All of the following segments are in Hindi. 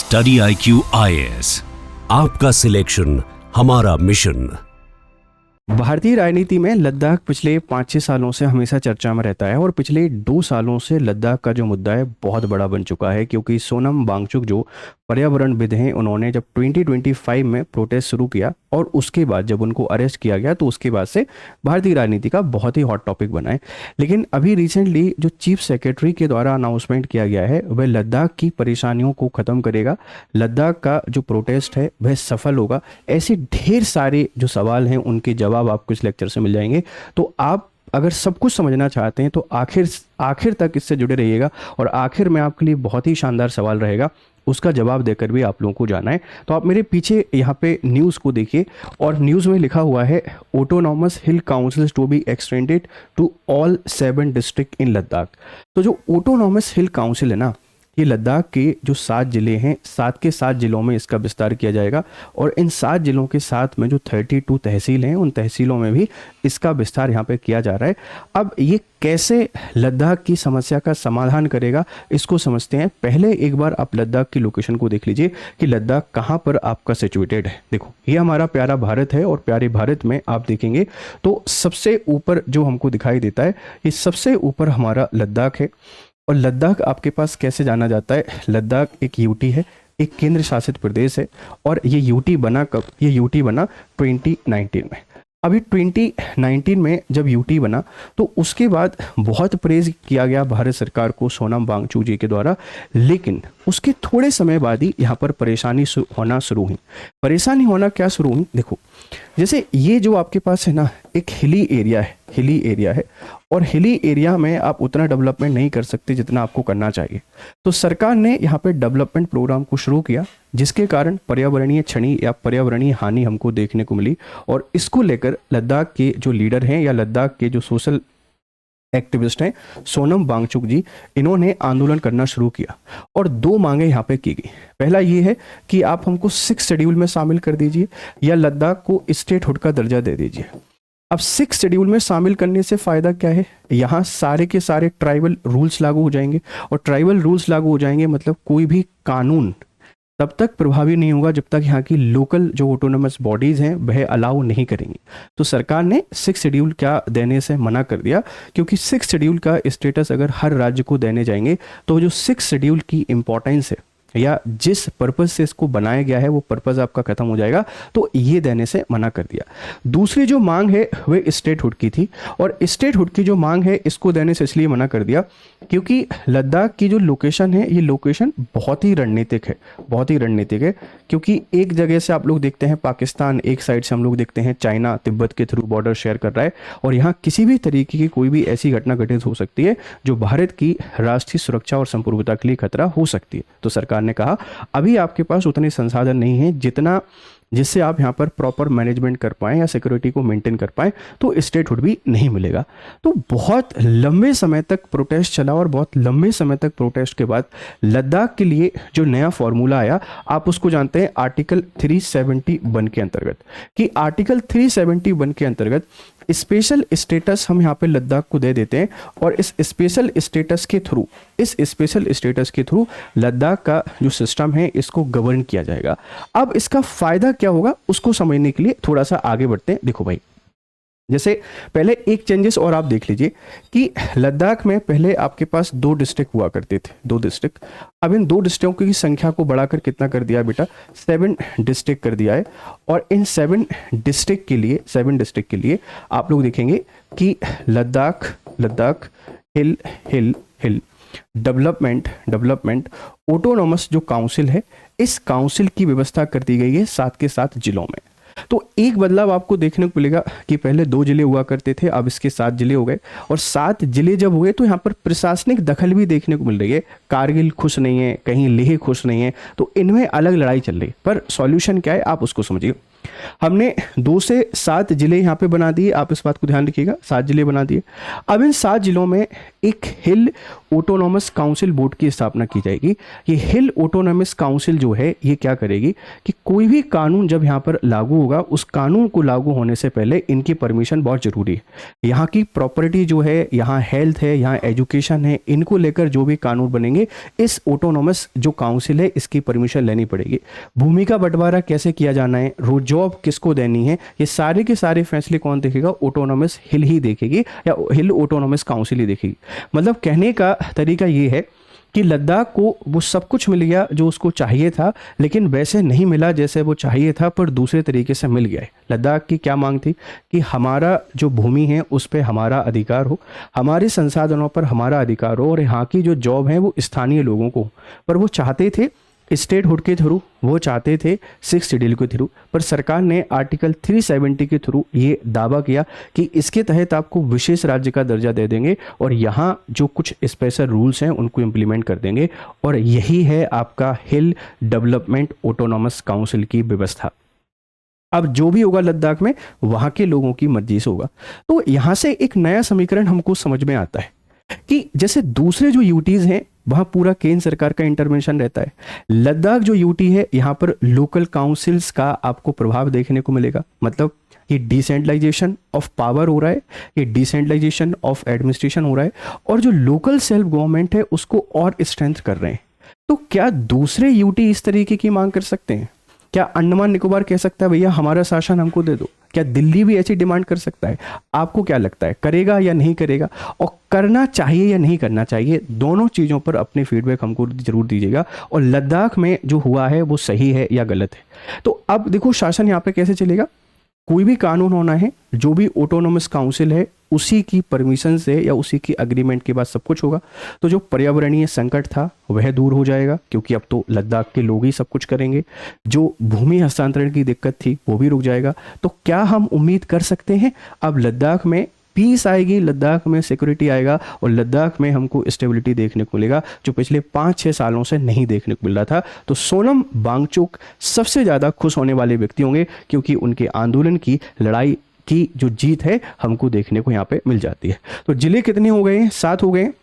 स्टडी IQ IAS, आपका सिलेक्शन हमारा मिशन। भारतीय राजनीति में लद्दाख पिछले 5-6 सालों से हमेशा चर्चा में रहता है और पिछले 2 सालों से लद्दाख का जो मुद्दा है बहुत बड़ा बन चुका है, क्योंकि सोनम वांगचुक जो पर्यावरणविद हैं, उन्होंने जब 2025 में प्रोटेस्ट शुरू किया और उसके बाद जब उनको अरेस्ट किया गया तो उसके बाद से भारतीय राजनीति का बहुत ही हॉट टॉपिक बना है। लेकिन अभी रिसेंटली जो चीफ सेक्रेटरी के द्वारा अनाउंसमेंट किया गया है वह लद्दाख की परेशानियों को ख़त्म करेगा, लद्दाख का जो प्रोटेस्ट है वह सफल होगा। ऐसे ढेर सारे जो सवाल हैं उनके जवाब आपको इस लेक्चर से मिल जाएंगे। तो आप अगर सब कुछ समझना चाहते हैं तो आखिर तक इससे जुड़े रहिएगा और आखिर में आपके लिए बहुत ही शानदार सवाल रहेगा, उसका जवाब देकर भी आप लोगों को जाना है। तो आप मेरे पीछे यहाँ पे न्यूज़ को देखिए और न्यूज़ में लिखा हुआ है autonomous hill councils to be extended to all 7 district in Ladakh. तो जो ऑटोनॉमस हिल काउंसिल है ना, ये लद्दाख के जो 7 ज़िले हैं, 7 के 7 ज़िलों में इसका विस्तार किया जाएगा और इन 7 ज़िलों के साथ में जो 32 तहसील हैं उन तहसीलों में भी इसका विस्तार यहाँ पे किया जा रहा है। अब ये कैसे लद्दाख की समस्या का समाधान करेगा इसको समझते हैं। पहले एक बार आप लद्दाख की लोकेशन को देख लीजिए कि लद्दाख कहाँ पर आपका सिचुएटेड है। देखो, ये हमारा प्यारा भारत है और प्यारे भारत में आप देखेंगे तो सबसे ऊपर जो हमको दिखाई देता है, ये सबसे ऊपर हमारा लद्दाख है। और लद्दाख आपके पास कैसे जाना जाता है, लद्दाख एक यूटी है, एक केंद्र शासित प्रदेश है और ये यूटी बना कब? ये यूटी बना 2019 में। अभी 2019 में जब यूटी बना तो उसके बाद बहुत प्रेज किया गया भारत सरकार को सोनम वांगचुक जी के द्वारा, लेकिन उसके थोड़े समय बाद ही यहाँ पर परेशानी होना शुरू हुई। परेशानी होना क्या शुरू हुई? देखो, जैसे ये जो आपके पास है ना, एक हिली एरिया है और हिली एरिया में आप उतना डेवलपमेंट नहीं कर सकते जितना आपको करना चाहिए। तो सरकार ने यहाँ पे डेवलपमेंट प्रोग्राम को शुरू किया, जिसके कारण पर्यावरणीय क्षति या पर्यावरणीय हानि हमको देखने को मिली। और इसको लेकर लद्दाख के जो लीडर हैं या लद्दाख के जो सोशल एक्टिविस्ट हैं सोनम वांगचुक जी, इन्होंने आंदोलन करना शुरू किया और 2 मांगे यहाँ पे की गई। पहला ये है कि आप हमको 6 शेड्यूल में शामिल कर दीजिए या लद्दाख को स्टेटहुड का दर्जा दे दीजिए। अब 6 शेड्यूल में शामिल करने से फ़ायदा क्या है? यहाँ सारे के सारे ट्राइबल रूल्स लागू हो जाएंगे और ट्राइबल रूल्स लागू हो जाएंगे मतलब कोई भी कानून तब तक प्रभावी नहीं होगा जब तक यहाँ की लोकल जो ऑटोनोमस बॉडीज़ हैं वह अलाउ नहीं करेंगी। तो सरकार ने 6 शेड्यूल क्या देने से मना कर दिया, क्योंकि 6 शेड्यूल का स्टेटस अगर हर राज्य को देने जाएंगे तो जो 6 शेड्यूल की इम्पोर्टेंस है या जिस पर्पज़ से इसको बनाया गया है वो पर्पज़ आपका खत्म हो जाएगा, तो ये देने से मना कर दिया। दूसरी जो मांग है वह स्टेटहुड की थी और स्टेटहुड की जो मांग है इसको देने से इसलिए मना कर दिया क्योंकि लद्दाख की जो लोकेशन है, ये लोकेशन बहुत ही रणनीतिक है। क्योंकि एक जगह से आप लोग देखते हैं पाकिस्तान, एक साइड से हम लोग देखते हैं चाइना तिब्बत के थ्रू बॉर्डर शेयर कर रहा है और यहाँ किसी भी तरीके की कोई भी ऐसी घटना घटित हो सकती है जो भारत की राष्ट्रीय सुरक्षा और संप्रभुता के लिए खतरा हो सकती है। तो सरकार ने कहा अभी आपके पास उतने संसाधन नहीं है जिससे आप यहाँ पर प्रॉपर मैनेजमेंट कर पाएँ या सिक्योरिटी को मेंटेन कर पाएँ, तो स्टेटहुड भी नहीं मिलेगा। तो बहुत लंबे समय तक प्रोटेस्ट चला और बहुत लंबे समय तक प्रोटेस्ट के बाद लद्दाख के लिए जो नया फॉर्मूला आया, आप उसको जानते हैं आर्टिकल 371 के अंतर्गत, कि आर्टिकल 371 के अंतर्गत स्पेशल स्टेटस हम यहाँ पे लद्दाख को दे देते हैं और इस स्पेशल स्टेटस के थ्रू लद्दाख का जो सिस्टम है इसको गवर्न किया जाएगा। अब इसका फायदा क्या होगा उसको समझने के लिए थोड़ा सा आगे बढ़ते हैं। देखो भाई, जैसे पहले एक चेंजेस और आप देख लीजिए कि लद्दाख में पहले आपके पास 2 डिस्ट्रिक्ट हुआ करते थे, 2 डिस्ट्रिक्ट। अब इन 2 डिस्ट्रिक्टों की संख्या को बढ़ाकर कितना कर दिया बेटा? 7 डिस्ट्रिक्ट कर दिया है। और इन 7 डिस्ट्रिक्ट के लिए आप लोग देखेंगे कि लद्दाख हिल डेवलपमेंट ऑटोनॉमस जो काउंसिल है, इस काउंसिल की व्यवस्था कर दी गई है 7 के 7 जिलों में। तो एक बदलाव आपको देखने को मिलेगा कि पहले 2 जिले हुआ करते थे, अब इसके 7 जिले हो गए और 7 जिले जब हुए तो यहाँ पर प्रशासनिक दखल भी देखने को मिल रही है। कारगिल खुश नहीं है, कहीं लेह खुश नहीं है, तो इनमें अलग लड़ाई चल रही है। पर सॉल्यूशन क्या है आप उसको समझिए। हमने 2 से 7 जिले यहाँ पे बना दिए, आप इस बात को ध्यान रखिएगा, 7 जिले बना दिए। अब इन 7 जिलों में एक हिल ऑटोनॉमस काउंसिल बोर्ड की स्थापना की जाएगी। ये हिल ऑटोनॉमस काउंसिल जो है ये क्या करेगी कि कोई भी कानून जब यहाँ पर लागू होगा, उस कानून को लागू होने से पहले इनकी परमिशन बहुत ज़रूरी है। यहाँ की प्रॉपर्टी जो है, यहाँ हेल्थ है, यहाँ एजुकेशन है, इनको लेकर जो भी कानून बनेंगे इस ऑटोनॉमस जो काउंसिल है इसकी परमिशन लेनी पड़ेगी। भूमि का बंटवारा कैसे किया जाना है, रोज जॉब किसको देनी है, ये सारे के सारे फैसले कौन देखेगा, ऑटोनॉमस हिल ही देखेगी या हिल ऑटोनॉमस काउंसिल ही देखेगी। मतलब कहने का तरीका ये है कि लद्दाख को वो सब कुछ मिल गया जो उसको चाहिए था, लेकिन वैसे नहीं मिला जैसे वो चाहिए था, पर दूसरे तरीके से मिल गया है। लद्दाख की क्या मांग थी कि हमारा जो भूमि है उस पर हमारा अधिकार हो, हमारे संसाधनों पर हमारा अधिकार हो, और यहाँ की जो जॉब है वो स्थानीय लोगों को, पर वो चाहते थे स्टेट हुड के थ्रू, वो चाहते थे 6 शेड्यूल के थ्रू, पर सरकार ने आर्टिकल 370 के थ्रू ये दावा किया कि इसके तहत आपको विशेष राज्य का दर्जा दे देंगे और यहाँ जो कुछ स्पेशल रूल्स हैं उनको इम्प्लीमेंट कर देंगे, और यही है आपका हिल डेवलपमेंट ऑटोनॉमस काउंसिल की व्यवस्था। अब जो भी होगा लद्दाख में वहाँ के लोगों की मर्जी से होगा। तो यहाँ से एक नया समीकरण हमको समझ में आता है कि जैसे दूसरे जो यूटीज हैं वहाँ पूरा केंद्र सरकार का इंटरवेंशन रहता है, लद्दाख जो यूटी है यहाँ पर लोकल काउंसिल्स का आपको प्रभाव देखने को मिलेगा। मतलब ये डिसेंट्रलाइजेशन ऑफ पावर हो रहा है, ये डिसेंट्रलाइजेशन ऑफ एडमिनिस्ट्रेशन हो रहा है, और जो लोकल सेल्फ गवर्नमेंट है उसको और स्ट्रेंथ कर रहे हैं। तो क्या दूसरे यूटी इस तरीके की मांग कर सकते हैं? क्या अंडमान निकोबार कह सकता है भैया हमारा शासन हमको दे दो? क्या दिल्ली भी ऐसी डिमांड कर सकता है? आपको क्या लगता है, करेगा या नहीं करेगा, और करना चाहिए या नहीं करना चाहिए? दोनों चीज़ों पर अपने फीडबैक हमको जरूर दीजिएगा, और लद्दाख में जो हुआ है वो सही है या गलत है। तो अब देखो शासन यहाँ पे कैसे चलेगा। कोई भी कानून होना है, जो भी ऑटोनॉमस काउंसिल है उसी की परमिशन से या उसी की अग्रीमेंट के बाद सब कुछ होगा। तो जो पर्यावरणीय संकट था वह दूर हो जाएगा, क्योंकि अब तो लद्दाख के लोग ही सब कुछ करेंगे। जो भूमि हस्तांतरण की दिक्कत थी वो भी रुक जाएगा। तो क्या हम उम्मीद कर सकते हैं अब लद्दाख में पीस आएगी, लद्दाख में सिक्योरिटी आएगा, और लद्दाख में हमको स्टेबिलिटी देखने को मिलेगा जो पिछले 5-6 सालों से नहीं देखने को मिल रहा था। तो सोनम वांगचुक सबसे ज़्यादा खुश होने वाले व्यक्ति होंगे, क्योंकि उनके आंदोलन की लड़ाई की जो जीत है हमको देखने को यहाँ पे मिल जाती है। तो जिले कितने हो गए हैं? 7 हो गए हैं।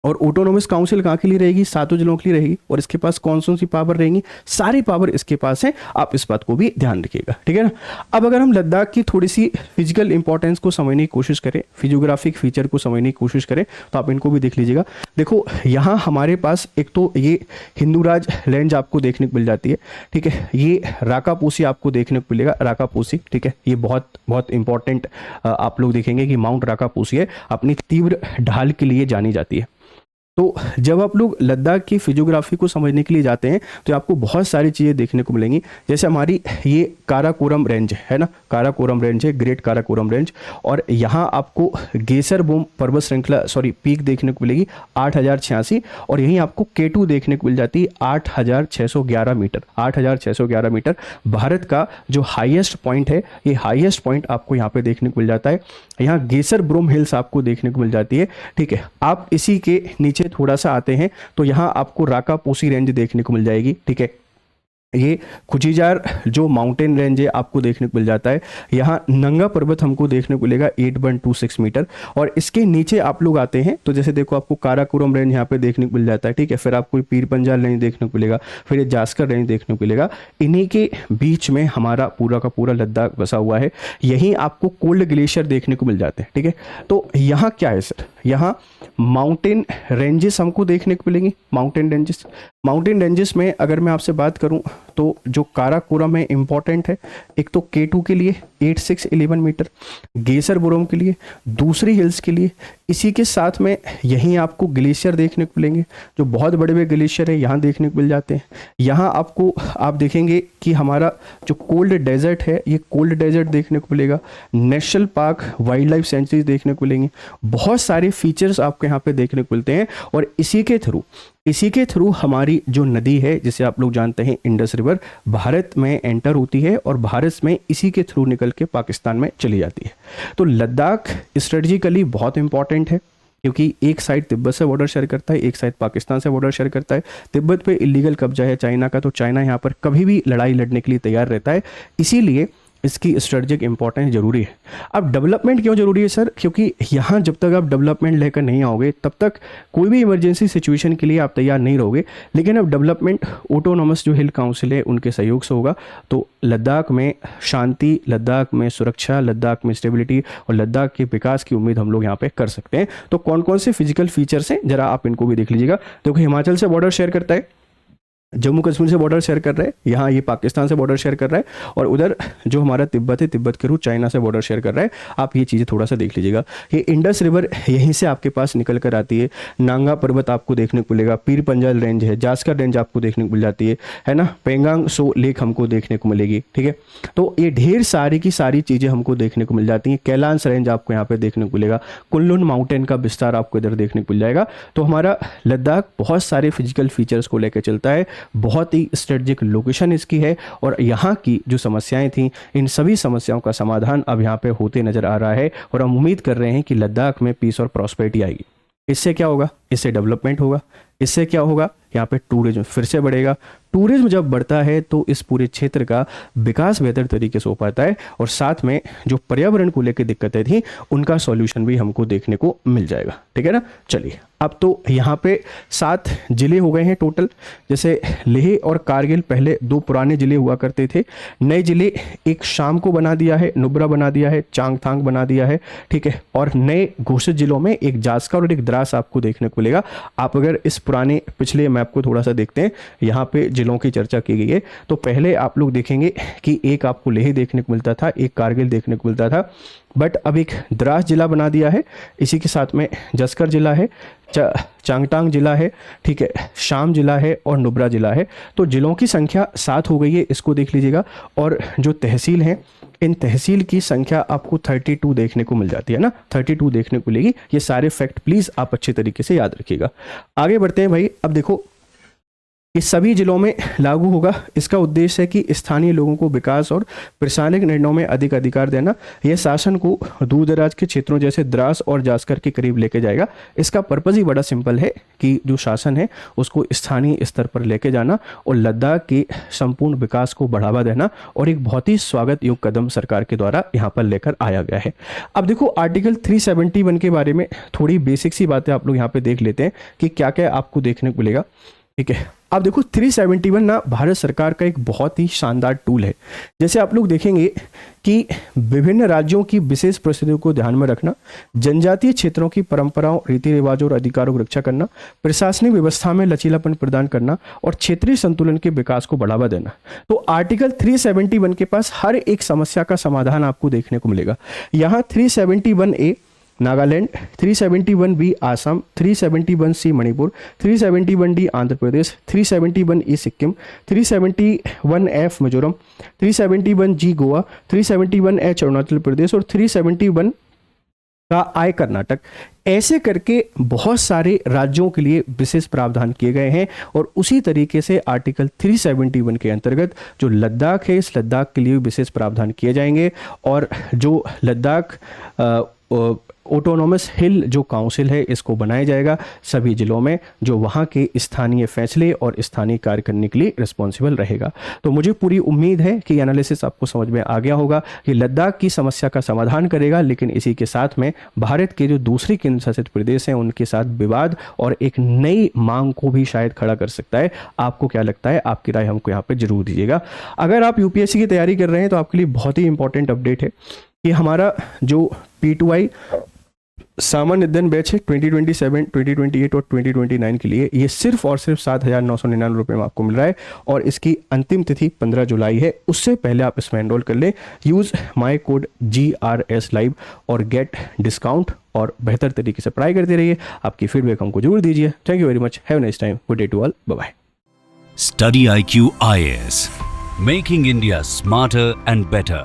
और ऑटोनॉमस काउंसिल कहाँ के लिए रहेगी? 7 जिलों के लिए रहेगी। और इसके पास कौन कौन सी पावर रहेंगी? सारी पावर इसके पास है। आप इस बात को भी ध्यान रखिएगा, ठीक है ना। अब अगर हम लद्दाख की थोड़ी सी फिजिकल इंपॉर्टेंस को समझने की कोशिश करें, फिजियोग्राफिक फीचर को समझने की कोशिश करें, तो आप इनको भी देख लीजिएगा। देखो यहाँ हमारे पास एक तो ये हिंदूराज रेंज आपको देखने को मिल जाती है, ठीक है। ये राकापोसी आपको देखने को मिलेगा, राकापोसी, ठीक है। ये बहुत बहुत इंपॉर्टेंट आप लोग देखेंगे कि माउंट राकापोसी है, अपनी तीव्र ढाल के लिए जानी जाती है। तो जब आप लोग लद्दाख की फिजियोग्राफी को समझने के लिए जाते हैं तो आपको बहुत सारी चीज़ें देखने को मिलेंगी। जैसे हमारी ये काराकोरम रेंज है ना, काराकोरम रेंज है, ग्रेट काराकोरम रेंज, और यहाँ आपको गेसर बोम पर्वत श्रृंखला पीक देखने को मिलेगी 8086, और यहीं आपको K2 देखने को मिल जाती है 8611 मीटर। 8611 मीटर भारत का जो हाईएस्ट पॉइंट है, ये हाईएस्ट पॉइंट आपको यहाँ पे देखने को मिल जाता है। यहाँ गेसर ब्रोम हिल्स आपको देखने को मिल जाती है, ठीक है। आप इसी के नीचे थोड़ा सा आते हैं तो यहाँ आपको राकापोसी रेंज देखने को मिल जाएगी, ठीक है। ये खुचीजार जो माउंटेन रेंज है आपको देखने को मिल जाता है। यहाँ नंगा पर्वत हमको देखने को मिलेगा 8.26 मीटर, और इसके नीचे आप लोग आते हैं तो जैसे देखो आपको काराकोरम रेंज यहाँ पे देखने को मिल जाता है, ठीक है। फिर आपको पीर पंजाल रेंज देखने को मिलेगा, फिर ये जास्कर रेंज देखने को मिलेगा। इन्हीं के बीच में हमारा पूरा का पूरा लद्दाख बसा हुआ है। यहीं आपको कोल्ड ग्लेशियर देखने को मिल जाते हैं, ठीक है। तो यहाँ क्या है सर, यहाँ माउंटेन रेंजेस हमको देखने को मिलेंगी। माउंटेन रेंजेस में अगर मैं आपसे बात करूं तो जो काराकोरम है इंपॉर्टेंट है, एक तो K2 के लिए 8611 मीटर, गेसर बोरोम के लिए, दूसरी हिल्स के लिए। इसी के साथ में यहीं आपको ग्लेशियर देखने को मिलेंगे, जो बहुत बड़े बड़े ग्लेशियर है यहाँ देखने को मिल जाते हैं। यहाँ आपको आप देखेंगे कि हमारा जो कोल्ड डेजर्ट है, ये कोल्ड डेजर्ट देखने को मिलेगा। National park, wild life sanctuaries देखने को मिलेंगी। बहुत सारे फीचर्स आपको यहाँ पे देखने को मिलते हैं, और इसी के थ्रू हमारी जो नदी है जिसे आप लोग जानते हैं इंडस रिवर, भारत में एंटर होती है और भारत में इसी के थ्रू निकल के पाकिस्तान में चली जाती है। तो लद्दाख स्ट्रेटजिकली बहुत इंपॉर्टेंट है, क्योंकि एक साइड तिब्बत से बॉर्डर शेयर करता है, एक साइड पाकिस्तान से बॉर्डर शेयर करता है। तिब्बत पे इलीगल कब्जा है चाइना का, तो चाइना यहाँ पर कभी भी लड़ाई लड़ने के लिए तैयार रहता है, इसीलिए इसकी स्ट्रेटजिक इंपॉर्टेंस जरूरी है। अब डेवलपमेंट क्यों जरूरी है सर? क्योंकि यहाँ जब तक आप डेवलपमेंट लेकर नहीं आओगे तब तक कोई भी इमरजेंसी सिचुएशन के लिए आप तैयार नहीं रहोगे। लेकिन अब डेवलपमेंट ऑटोनॉमस जो हिल काउंसिल है उनके सहयोग से होगा, तो लद्दाख में शांति, लद्दाख में सुरक्षा, लद्दाख में स्टेबिलिटी और लद्दाख के विकास की उम्मीद हम लोग यहाँ पे कर सकते हैं। तो कौन कौन से फिजिकल फीचर्स हैं जरा आप इनको भी देख लीजिएगा। देखो हिमाचल से बॉर्डर शेयर करता है, जम्मू कश्मीर से बॉर्डर शेयर कर रहा है, यहाँ ये पाकिस्तान से बॉर्डर शेयर कर रहा है, और उधर जो हमारा तिब्बत है, तिब्बत के रू चाइना से बॉर्डर शेयर कर रहा है। आप ये चीज़ें थोड़ा सा देख लीजिएगा। ये इंडस रिवर यहीं से आपके पास निकल कर आती है, नांगा पर्वत आपको देखने को मिलेगा, पीर पंजाल रेंज है, जास्कर रेंज आपको देखने को मिल जाती है ना, पेंगांग सो लेक हमको देखने को मिलेगी, ठीक है। तो ये ढेर सारी की सारी चीज़ें हमको देखने को मिल जाती हैं। कैलाश रेंज आपको यहाँ पे देखने को मिलेगा, कुनलुन माउंटेन का विस्तार आपको इधर देखने को मिल जाएगा। तो हमारा लद्दाख बहुत सारे फिजिकल फीचर्स को लेकर चलता है, बहुत ही स्ट्रेटजिक लोकेशन इसकी है, और यहाँ की जो समस्याएं थी इन सभी समस्याओं का समाधान अब यहाँ पे होते नजर आ रहा है, और हम उम्मीद कर रहे हैं कि लद्दाख में पीस और प्रॉस्पेरिटी आएगी। इससे क्या होगा? इससे डेवलपमेंट होगा। इससे क्या होगा? यहाँ पे टूरिज्म फिर से बढ़ेगा। टूरिज्म जब बढ़ता है तो इस पूरे क्षेत्र का विकास बेहतर तरीके से हो पाता है, और साथ में जो पर्यावरण को लेकर दिक्कतें थी उनका सॉल्यूशन भी हमको देखने को मिल जाएगा, ठीक है ना। चलिए, अब तो यहाँ पे 7 जिले हो गए हैं टोटल। जैसे लेह और कारगिल पहले 2 पुराने जिले हुआ करते थे, नए जिले एक शाम को बना दिया है, नुब्रा बना दिया है, चांगथांग बना दिया है, ठीक है। और नए घोषित जिलों में एक जास्कर और एक द्रास आपको देखने को मिलेगा। आप अगर इस पुराने पिछले मैप को थोड़ा सा देखते हैं, यहाँ पे जिलों की चर्चा की गई है, तो पहले आप लोग देखेंगे कि एक आपको लेह देखने को मिलता था, एक कारगिल देखने को मिलता था, बट अब एक द्रास जिला बना दिया है, इसी के साथ में जस्कर जिला है, चांगटांग जिला है, ठीक है, शाम जिला है और नुब्रा जिला है। तो जिलों की संख्या 7 हो गई है, इसको देख लीजिएगा। और जो तहसील हैं, इन तहसील की संख्या आपको 32 देखने को मिल जाती है ना, 32 देखने को मिलेगी। ये सारे फैक्ट प्लीज़ आप अच्छे तरीके से याद रखिएगा। आगे बढ़ते हैं भाई। अब देखो, इस सभी जिलों में लागू होगा। इसका उद्देश्य है कि स्थानीय लोगों को विकास और प्रशासनिक निर्णयों में अधिक अधिकार देना। यह शासन को दूर दराज के क्षेत्रों जैसे द्रास और जास्कर के करीब लेके जाएगा। इसका पर्पज़ ही बड़ा सिंपल है कि जो शासन है उसको स्थानीय स्तर पर लेके जाना और लद्दाख के संपूर्ण विकास को बढ़ावा देना, और एक बहुत ही स्वागत योग्य कदम सरकार के द्वारा यहाँ पर लेकर आया गया है। अब देखो, आर्टिकल 371 के बारे में थोड़ी बेसिक सी बातें आप लोग यहाँ पे देख लेते हैं कि क्या क्या आपको देखने को मिलेगा, ठीक है। अब देखो, 371 ना भारत सरकार का एक बहुत ही शानदार टूल है। जैसे आप लोग देखेंगे कि विभिन्न राज्यों की विशेष परिस्थितियों को ध्यान में रखना, जनजातीय क्षेत्रों की परंपराओं, रीति रिवाजों और अधिकारों की रक्षा करना, प्रशासनिक व्यवस्था में लचीलापन प्रदान करना और क्षेत्रीय संतुलन के विकास को बढ़ावा देना। तो आर्टिकल 371 के पास हर एक समस्या का समाधान आपको देखने को मिलेगा। यहाँ 371A Nagaland, 371B Assam, 371C Manipur, 371D Andhra Pradesh, 371E Sikkim, 371F Mizoram, 371G Goa, 371H Arunachal Pradesh और 371 का आई कर्नाटक। ऐसे करके बहुत सारे राज्यों के लिए विशेष प्रावधान किए गए हैं, और उसी तरीके से आर्टिकल 371 के अंतर्गत जो लद्दाख है, इस लद्दाख के लिए विशेष प्रावधान किए जाएंगे। और जो लद्दाख ऑटोनॉमस हिल जो काउंसिल है, इसको बनाया जाएगा सभी जिलों में, जो वहाँ के स्थानीय फैसले और स्थानीय कार्य करने के लिए रिस्पॉन्सिबल रहेगा। तो मुझे पूरी उम्मीद है कि एनालिसिस आपको समझ में आ गया होगा कि लद्दाख की समस्या का समाधान करेगा, लेकिन इसी के साथ में भारत के जो दूसरे केंद्र शासित प्रदेश हैं उनके साथ विवाद और एक नई मांग को भी शायद खड़ा कर सकता है। आपको क्या लगता है? आपकी राय हमको यहाँ पे जरूर दीजिएगा। अगर आप यूपीएससी की तैयारी कर रहे हैं तो आपके लिए बहुत ही इंपॉर्टेंट अपडेट है कि हमारा जो P2I सामान्य अध्ययन बैच है 2027, 2028 और 2029 के लिए, ये सिर्फ और सिर्फ 7,999 रुपये में आपको मिल रहा है, और इसकी अंतिम तिथि 15 जुलाई है। उससे पहले आप इसमें एनरोल कर लें। Use my code GRS live और गेट डिस्काउंट, और बेहतर तरीके से पढ़ाई करते रहिए। आपकी फीडबैक हमको जरूर दीजिए। Thank you very much. Have a nice time. Good day to all. Bye bye. Study IQ IAS, making India smarter and better.